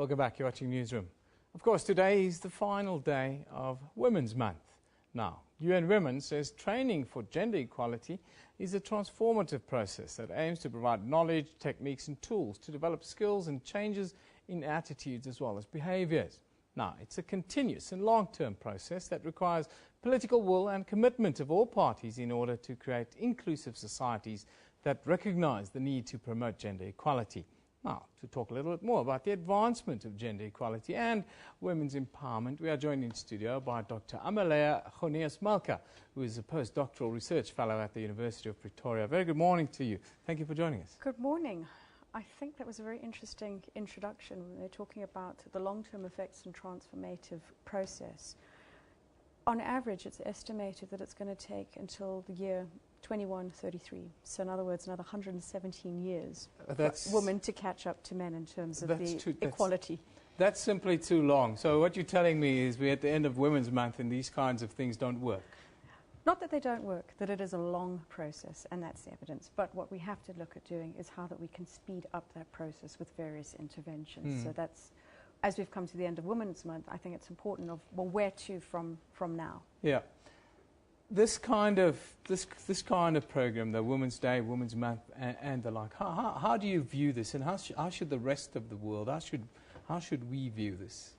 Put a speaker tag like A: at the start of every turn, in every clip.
A: Welcome back. You're watching Newsroom. Of course, today is the final day of Women's Month. Now, UN Women says training for gender equality is a transformative process that aims to provide knowledge, techniques and tools to develop skills and changes in attitudes as well as behaviours. Now, it's a continuous and long-term process that requires political will and commitment of all parties in order to create inclusive societies that recognise the need to promote gender equality. Now, to talk a little bit more about the advancement of gender equality and women's empowerment, we are joined in studio by Dr. Amaleya Goneos-Malka, who is a postdoctoral research fellow at the University of Pretoria. Very good morning to you. Thank you for joining us.
B: Good morning. I think that was a very interesting introduction when they're talking about the long-term effects and transformative process. On average, it's estimated that it's going to take until the year 2133. So in other words, another 117 years for women to catch up to men in terms of the equality.
A: That's simply too long. So what you're telling me is we're at the end of Women's Month and these kinds of things don't work.
B: Not that they don't work, that it is a long process, and that's the evidence. But what we have to look at doing is how that we can speed up that process with various interventions. So that's, as we've come to the end of Women's Month, I think it's important of, well, where to from now.
A: Yeah. This kind of program, the Women's Day, Women's Month, and the like, how do you view this, and how should the rest of the world, how should we view this?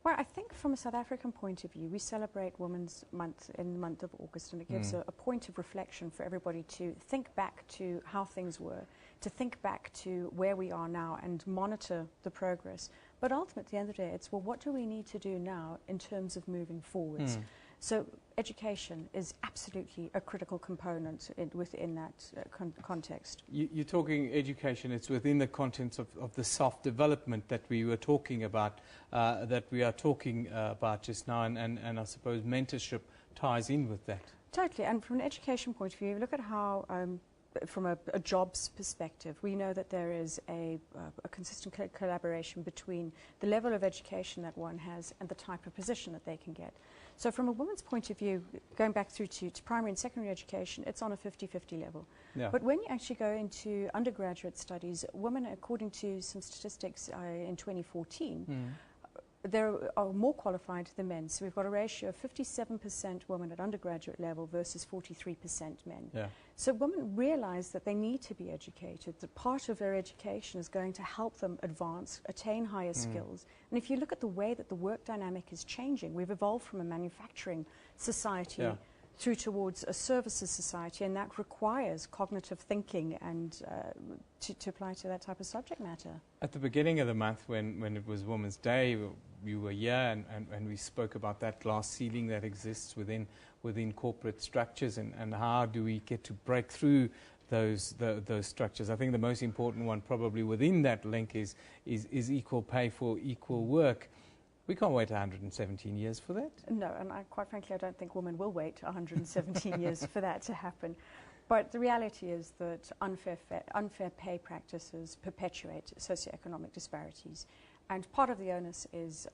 B: Well, I think from a South African point of view, we celebrate Women's Month in the month of August, and it gives a point of reflection for everybody to think back to how things were, to think back to where we are now and monitor the progress. But ultimately, at the end of the day, it's, well, what do we need to do now in terms of moving forwards? So education is absolutely a critical component within that context.
A: You're talking education, it's within the contents of the self-development that we were talking about, that we are talking about just now, and I suppose mentorship ties in with that.
B: Totally, and from an education point of view, look at how from a jobs perspective, we know that there is a consistent collaboration between the level of education that one has and the type of position that they can get. So from a woman's point of view, going back through to primary and secondary education, it's on a 50-50 level. Yeah. But when you actually go into undergraduate studies, women, according to some statistics in 2014, they are more qualified than men. So we've got a ratio of 57% women at undergraduate level versus 43% men. Yeah. So women realize that they need to be educated, that part of their education is going to help them advance, attain higher skills. And if you look at the way that the work dynamic is changing, we've evolved from a manufacturing society through towards a services society, and that requires cognitive thinking and to apply to that type of subject matter. At
A: the beginning of the month, when it was Women's Day, you were here and we spoke about that glass ceiling that exists within corporate structures, and how do we get to break through those structures. I think the most important one probably within that link is equal pay for equal work. We can't wait 117 years for that.
B: No, and quite frankly, I don't think women will wait 117 years for that to happen. But the reality is that unfair pay practices perpetuate socioeconomic disparities. And part of the onus is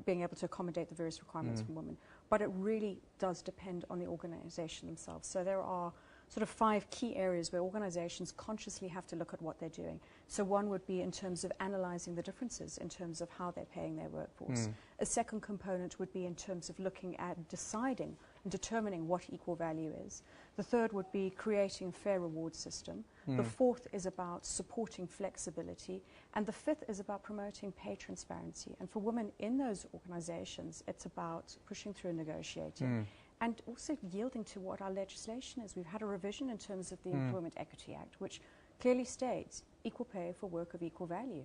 B: being able to accommodate the various requirements from women. But it really does depend on the organization themselves. So there are sort of 5 key areas where organizations consciously have to look at what they're doing. So one would be in terms of analyzing the differences in terms of how they're paying their workforce. A second component would be in terms of looking at deciding and determining what equal value is. The third would be creating a fair reward system. The fourth is about supporting flexibility. And the fifth is about promoting pay transparency. And for women in those organizations, it's about pushing through and negotiating. And also yielding to what our legislation is. We've had a revision in terms of the Employment Equity Act, which clearly states equal pay for work of equal value.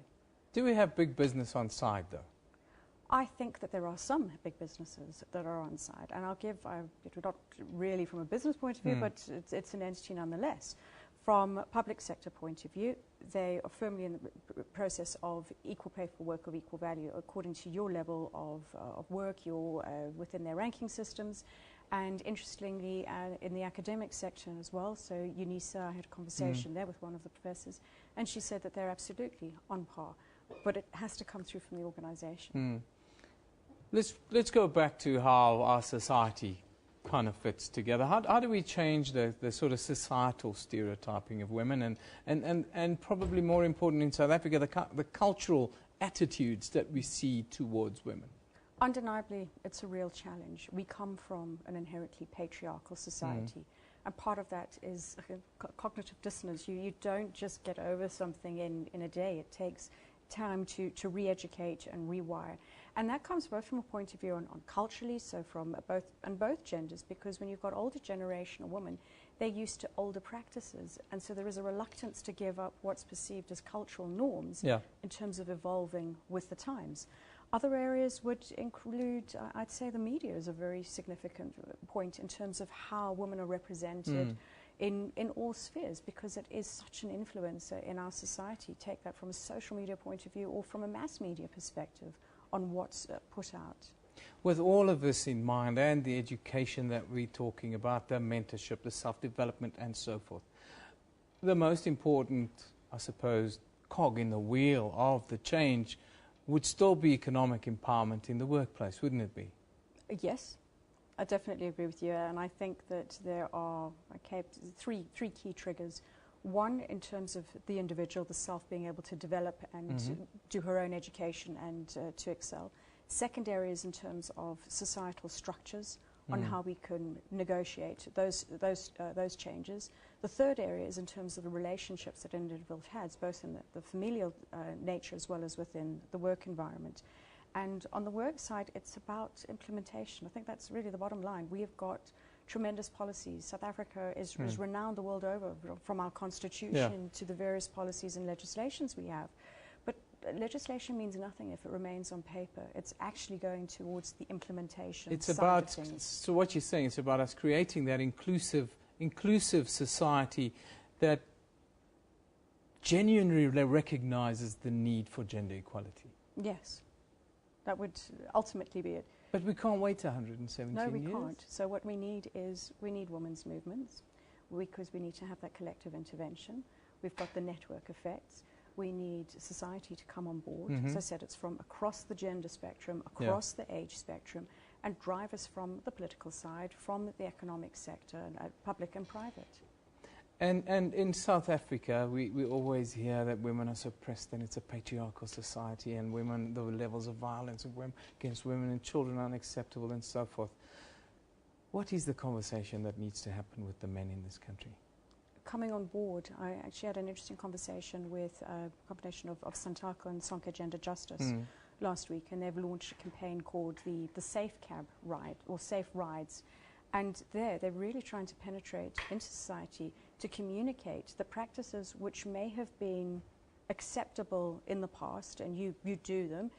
A: Do we have big business on side, though?
B: I think that there are some big businesses that are on side. And I'll give, not really from a business point of view, but it's an entity nonetheless. From a public sector point of view, they are firmly in the process of equal pay for work of equal value according to your level of work, your within their ranking systems. And interestingly, in the academic sector as well, so UNISA, I had a conversation there with one of the professors, and she said that they're absolutely on par, but it has to come through from the organization.
A: Let's go back to how our society kind of fits together. How do we change the sort of societal stereotyping of women and probably more important in South Africa, the cultural attitudes that we see towards women?
B: Undeniably, it's a real challenge. We come from an inherently patriarchal society. And part of that is cognitive dissonance. You don't just get over something in a day. It takes time to re-educate and rewire. And that comes both from a point of view on culturally, so from both genders, because when you've got older generation of women, they're used to older practices. And so there is a reluctance to give up what's perceived as cultural norms in terms of evolving with the times. Other areas would include, I'd say the media is a very significant point in terms of how women are represented in all spheres, because it is such an influencer in our society. Take that from a social media point of view or from a mass media perspective on what's put out.
A: With all of this in mind and the education that we're talking about, the mentorship, the self-development and so forth, the most important, I suppose, cog in the wheel of the change would still be economic empowerment in the workplace, wouldn't it be?
B: Yes, I definitely agree with you, and I think that there are three key triggers. One, in terms of the individual, the self being able to develop and do her own education and to excel. Second area is in terms of societal structures on how we can negotiate those changes. The third area is in terms of the relationships that an individual has, both in the familial nature as well as within the work environment. And on the work side, it's about implementation. I think that's really the bottom line. We have got tremendous policies. South Africa is renowned the world over, from our constitution to the various policies and legislations we have. But legislation means nothing if it remains on paper. It's actually going towards the implementation
A: it's
B: side
A: about,
B: of things.
A: So what you're saying, it's about us creating that inclusive society that genuinely recognizes the need for gender equality.
B: Yes, that would ultimately be it.
A: But we can't wait 117 years.
B: No, we can't. So what we need is, we need women's movements, because we need to have that collective intervention. We've got the network effects. We need society to come on board. As I said, it's from across the gender spectrum, across the age spectrum, and drive us from the political side, from the economic sector, public and private.
A: And in South Africa, we always hear that women are suppressed and it's a patriarchal society, and women, the levels of violence against women and children are unacceptable and so forth. What is the conversation that needs to happen with the men in this country?
B: Coming on board, I actually had an interesting conversation with a combination of Santaka and Sonke Gender Justice last week, and they've launched a campaign called the Safe Cab Ride, or Safe Rides. And they're really trying to penetrate into society to communicate the practices which may have been acceptable in the past, and you do them,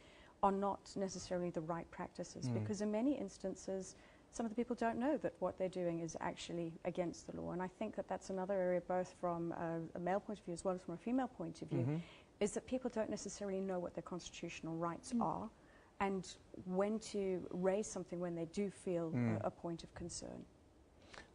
B: are not necessarily the right practices. Because in many instances, some of the people don't know that what they're doing is actually against the law. And I think that that's another area, both from a male point of view as well as from a female point of view, is that people don't necessarily know what their constitutional rights are, and when to raise something when they do feel a point of concern.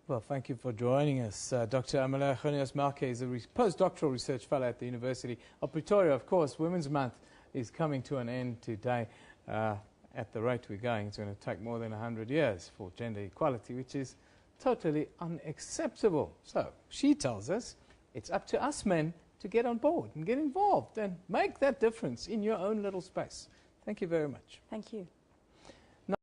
A: Well, thank you for joining us. Dr. Amaleya Goneos-Malka is a postdoctoral research fellow at the University of Pretoria. Of course, Women's Month is coming to an end today. At the rate we're going, it's going to take more than 100 years for gender equality, which is totally unacceptable. So she tells us it's up to us men to get on board and get involved and make that difference in your own little space. Thank you very much.
B: Thank you.